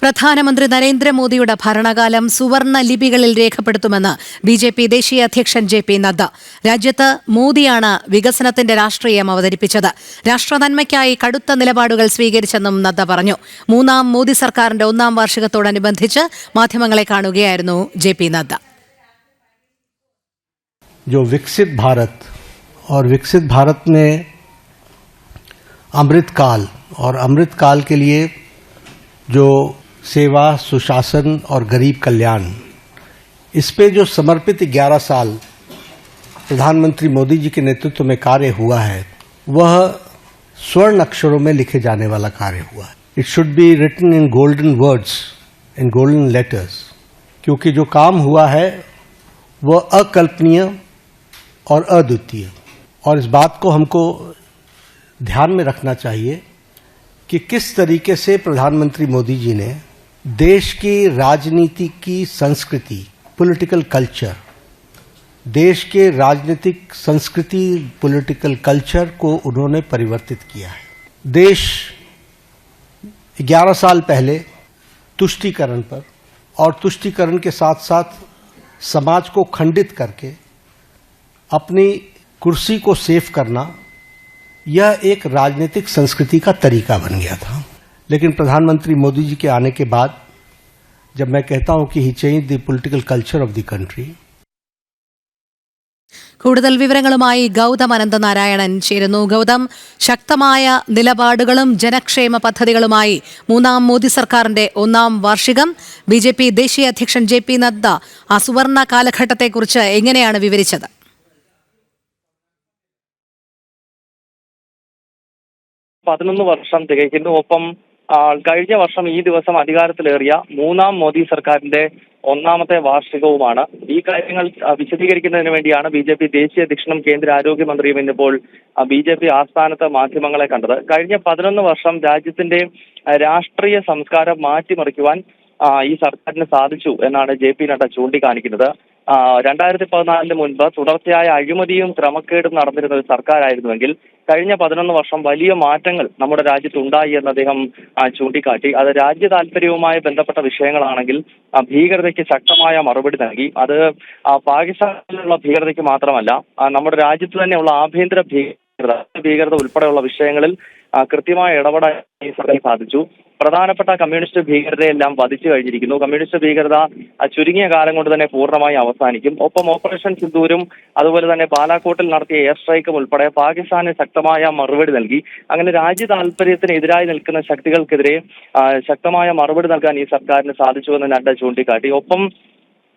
പ്രധാനമന്ത്രി നരേന്ദ്രമോദിയുടെ ഭരണകാലം സുവർണ ലിപികളിൽ രേഖപ്പെടുത്തുമെന്ന് ബിജെപി ദേശീയ അധ്യക്ഷൻ ജെ.പി. നദ്ദ. രാജ്യത്ത് മോദിയാണ് വികസനത്തിന്റെ രാഷ്ട്രീയം അവതരിപ്പിച്ചത്. രാഷ്ട്രനന്മയ്ക്കായി കടുത്ത നിലപാടുകൾ സ്വീകരിച്ചെന്നും നദ്ദ പറഞ്ഞു. മൂന്നാം മോദി സർക്കാരിന്റെ ഒന്നാം വാർഷികത്തോടനുബന്ധിച്ച് മാധ്യമങ്ങളെ കാണുകയായിരുന്നു ജെ.പി. നദ്ദ. जो विकसित भारत और विकसित भारत में अमृत काल के लिए जो सेवा, सुशासन और गरीब कल्याण, इस पे जो समर्पित 11 साल प्रधानमंत्री मोदी जी के नेतृत्व में कार्य हुआ है, वह स्वर्ण अक्षरों में लिखे जाने वाला कार्य हुआ है. It should be written in golden words, in golden letters, क्योंकि जो काम हुआ है वह अकल्पनीय और अद्वितीय. और इस बात को हमको ध्यान में रखना चाहिए कि किस तरीके से प्रधानमंत्री मोदी जी ने देश की राजनीति की संस्कृति, पॉलिटिकल कल्चर, देश के राजनीतिक संस्कृति, पॉलिटिकल कल्चर को उन्होंने परिवर्तित किया है. देश 11 साल पहले तुष्टीकरण पर और तुष्टीकरण के साथ साथ समाज को खंडित करके अपनी कुर्सी को सेव करना, यह एक राजनीतिक संस्कृति का तरीका बन गया था. लेकिन प्रधानमंत्री मोदी जी के आने के बाद जब मैं कहता हूं कि he change the political culture of the country. കൂടുതൽ വിവരങ്ങളുമായി ഗൗതം അനന്തനാരായണൻ ചേരുന്നു. ഗൗതം, ശക്തമായ നിലപാടുകളും ജനക്ഷേമ പദ്ധതികളുമായി മൂന്നാം മോദി സർക്കാരിന്റെ ഒന്നാം വാർഷികം. ബിജെപി ദേശീയ അധ്യക്ഷൻ ജെ.പി. നദ്ദ ആ സുവർണ കാലഘട്ടത്തെക്കുറിച്ച് എങ്ങനെയാണ് വിവരിച്ചത്? 11 വർഷം തികയ്ക്കുന്നു. ഒപ്പം കഴിഞ്ഞ വർഷം ഈ ദിവസം അധികാരത്തിലേറിയ മൂന്നാം മോദി സർക്കാരിന്റെ ഒന്നാമത്തെ വാർഷികവുമാണ്. ഈ കാര്യങ്ങൾ വിശദീകരിക്കുന്നതിന് വേണ്ടിയാണ് ബി.ജെ.പി. ദേശീയ അധ്യക്ഷനും കേന്ദ്ര ആരോഗ്യമന്ത്രിയും ഇന്നിപ്പോൾ ബി.ജെ.പി. ആസ്ഥാനത്ത് മാധ്യമങ്ങളെ കണ്ടത്. കഴിഞ്ഞ 11 വർഷം രാജ്യത്തിന്റെ രാഷ്ട്രീയ സംസ്കാരം മാറ്റിമറിക്കുവാൻ ഈ സർക്കാരിന് സാധിച്ചു എന്നാണ് ജെ.പി. നദ്ദ ചൂണ്ടിക്കാണിക്കുന്നത്. 2014 മുൻപ് തുടർച്ചയായ അഴിമതിയും ക്രമക്കേടും നടന്നിരുന്ന ഒരു സർക്കാരായിരുന്നുവെങ്കിൽ കഴിഞ്ഞ 11 വർഷം വലിയ മാറ്റങ്ങൾ നമ്മുടെ രാജ്യത്തുണ്ടായി എന്ന് അദ്ദേഹം ചൂണ്ടിക്കാട്ടി. അത് രാജ്യ താല്പര്യവുമായി ബന്ധപ്പെട്ട വിഷയങ്ങളാണെങ്കിൽ ഭീകരതയ്ക്ക് ശക്തമായ മറുപടി നൽകി. അത് പാകിസ്ഥാനിലുള്ള ഭീകരതയ്ക്ക് മാത്രമല്ല, നമ്മുടെ രാജ്യത്ത് തന്നെയുള്ള ആഭ്യന്തര ഭീകരത ഉൾപ്പെടെയുള്ള വിഷയങ്ങളിൽ കൃത്യമായ ഇടപെടാൻ ഈ സർക്കാർ സാധിച്ചു. പ്രധാനപ്പെട്ട കമ്മ്യൂണിസ്റ്റ് ഭീകരതയെല്ലാം വധിച്ചു കഴിഞ്ഞിരിക്കുന്നു. കമ്മ്യൂണിസ്റ്റ് ഭീകരത ചുരുങ്ങിയ കാലം കൊണ്ട് തന്നെ പൂർണ്ണമായി അവസാനിക്കും. ഒപ്പം ഓപ്പറേഷൻ സിന്ദൂരും അതുപോലെ തന്നെ ബാലാക്കോട്ടിൽ നടത്തിയ എയർ സ്ട്രൈക്കും ഉൾപ്പെടെ പാകിസ്ഥാന് ശക്തമായ മറുപടി നൽകി. അങ്ങനെ രാജ്യ താല്പര്യത്തിന് എതിരായി നിൽക്കുന്ന ശക്തികൾക്കെതിരെ ശക്തമായ മറുപടി നൽകാൻ ഈ സർക്കാരിന് സാധിച്ചുവെന്ന് നദ്ദ ചൂണ്ടിക്കാട്ടി. ഒപ്പം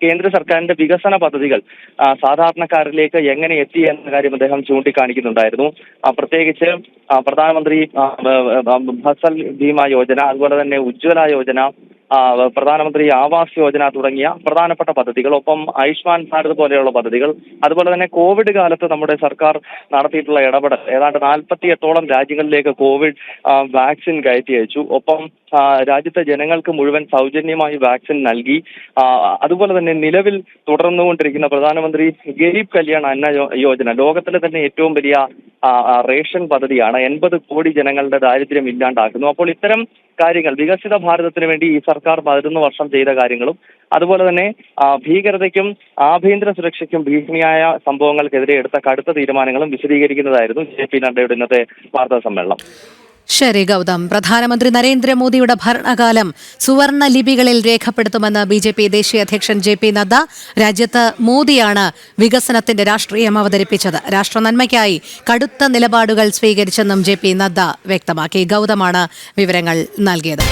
കേന്ദ്ര സർക്കാരിന്റെ വികസന പദ്ധതികൾ സാധാരണക്കാരിലേക്ക് എങ്ങനെ എത്തി എന്ന കാര്യം അദ്ദേഹം ചൂണ്ടിക്കാണിക്കുന്നുണ്ടായിരുന്നു. പ്രത്യേകിച്ച് പ്രധാനമന്ത്രി ഫസൽ ഭീമ യോജന, അതുപോലെ തന്നെ ഉജ്ജ്വല യോജന, പ്രധാനമന്ത്രി ആവാസ് യോജന തുടങ്ങിയ പ്രധാനപ്പെട്ട പദ്ധതികൾ, ഒപ്പം ആയുഷ്മാൻ ഭാരത് പോലെയുള്ള പദ്ധതികൾ, അതുപോലെ തന്നെ കോവിഡ് കാലത്ത് നമ്മുടെ സർക്കാർ നടത്തിയിട്ടുള്ള ഇടപെടൽ, ഏതാണ്ട് 48ഓളം രാജ്യങ്ങളിലേക്ക് കോവിഡ് വാക്സിൻ കയറ്റി അയച്ചു. ഒപ്പം രാജ്യത്തെ ജനങ്ങൾക്ക് മുഴുവൻ സൗജന്യമായി വാക്സിൻ നൽകി. അതുപോലെ തന്നെ നിലവിൽ തുടർന്നുകൊണ്ടിരിക്കുന്ന പ്രധാനമന്ത്രി ഗരീബ് കല്യാൺ അന്ന യോജന, ലോകത്തിലെ തന്നെ ഏറ്റവും വലിയ റേഷൻ പദ്ധതിയാണ്. 80 കോടി ജനങ്ങളുടെ ദാരിദ്ര്യം ഇല്ലാണ്ടാക്കുന്നു. അപ്പോൾ ഇത്തരം കാര്യങ്ങൾ, വികസിത ഭാരതത്തിന് വേണ്ടി ഈ സർക്കാർ 11 വർഷം ചെയ്ത കാര്യങ്ങളും അതുപോലെ തന്നെ ഭീകരതയ്ക്കും ആഭ്യന്തര സുരക്ഷയ്ക്കും ഭീഷണിയായ സംഭവങ്ങൾക്കെതിരെ എടുത്ത കടുത്ത തീരുമാനങ്ങളും വിശദീകരിക്കുന്നതായിരുന്നു ജെ.പി. നദ്ദയുടെ ഇന്നത്തെ വാർത്താ സമ്മേളനം. ശരി ഗൗതം, പ്രധാനമന്ത്രി നരേന്ദ്രമോദിയുടെ ഭരണകാലം സുവർണ ലിപികളിൽ രേഖപ്പെടുത്തുമെന്ന് ബിജെപി ദേശീയ അധ്യക്ഷൻ ജെ.പി. നദ്ദ. രാജ്യത്ത് മോദിയാണ് വികസനത്തിന്റെ രാഷ്ട്രീയം അവതരിപ്പിച്ചത്. രാഷ്ട്രനന്മയ്ക്കായി കടുത്ത നിലപാടുകൾ സ്വീകരിച്ചെന്നും ജെ.പി. നദ്ദ വ്യക്തമാക്കി. ഗൗതമാണ് വിവരങ്ങൾ നൽകിയത്.